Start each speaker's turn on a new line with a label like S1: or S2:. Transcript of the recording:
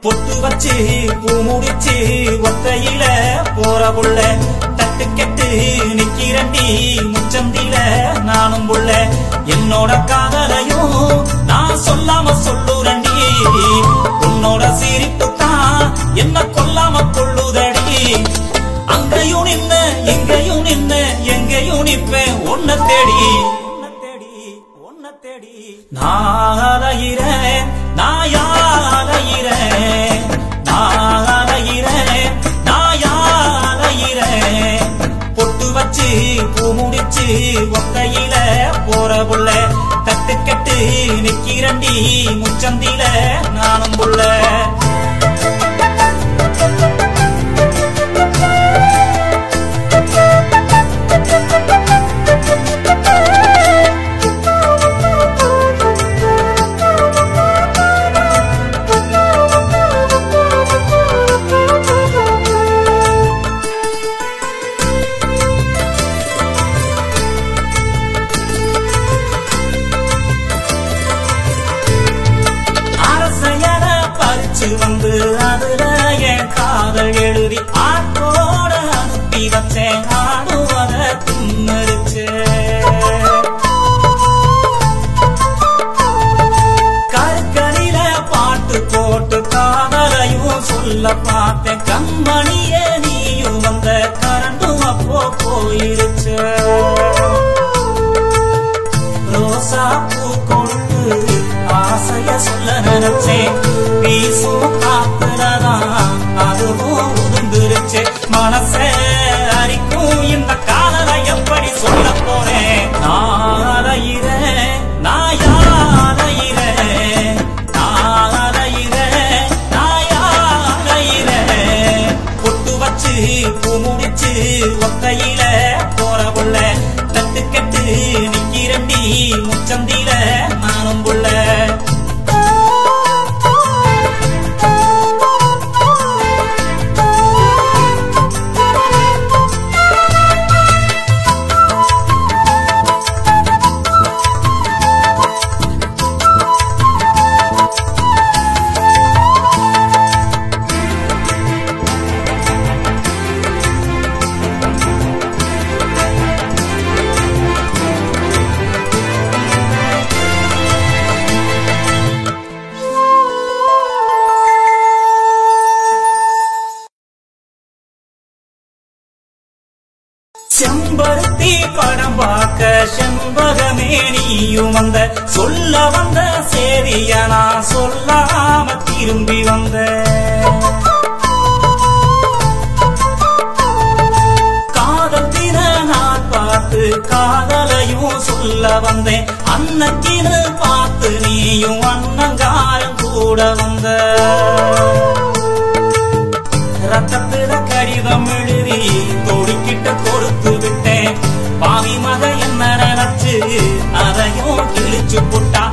S1: பொட்டு வச்சு பூ முடிச்சு ஒத்தையில போற புள்ள தட்டு கெட்டு நிக்கிறண்டி முச்சந்தில நானும் புள்ள என்னோட காதலையும் நான் சொல்லாம சொல்லுறண்டி உன்னோட சிரிப்பு தான் என்ன கொல்லாம கொள்ளுதடி அங்கையும் நின்ன எங்கையும் நின்ன எங்கையும் நிப்பேன் உன்னை தேடி நான் அலையிறேன் பொட்டு வச்சு பூ முடிச்சு ஒத்தையில போற புள்ள தட்டு கெட்டு நிக்கிறண்டி முச்சந்தில நானும் புள்ள வந்து அதுல என் காதல் எழுதி ஆட்டோட அனுப்பி வச்சேன் ஆடுவத தின்னரிச்சு கற்களில பாட்டு போட்டு காதலையும் சொல்ல பார்த்தேன் கண்மணியே நீயும் வந்த கரண்டும் அப்போ போயிருச்சு ரோசா பூ கொடுத்து ஆசைய சொல்ல நினைச்சேன் வீசும் காத்துலதான் அதுவும் உதிர்ந்துருச்சு மனசே அரிக்கும் இந்த காதலை எப்படி சொல்ல போறேன் நான் அலையிறேன் பொட்டு வச்சு பூ முடிச்சு ஒத்தையில போற புள்ள தட்டு கெட்டு நிக்கிறண்டி முச்சந்தில நானும் புள்ள செம்பருத்தி படம் பார்க்க செண்பகமே நீயும் வந்த சொல்ல வந்த சேரிய நான் சொல்லாம திரும்பி வந்த காதல் தின நான் பார்த்து காதலையும் சொல்ல வந்தேன் அன்னக்கின்னு பார்த்து நீயும் அன்னங்காரம் கூட வந்த ரத்தத்துல கடிதம் எழுதி தோடிக்கிட்ட கொடுத்து விட்டேன் பாவி மக என்ன நினைச்சு அதையும் கிழிச்சு போட்டா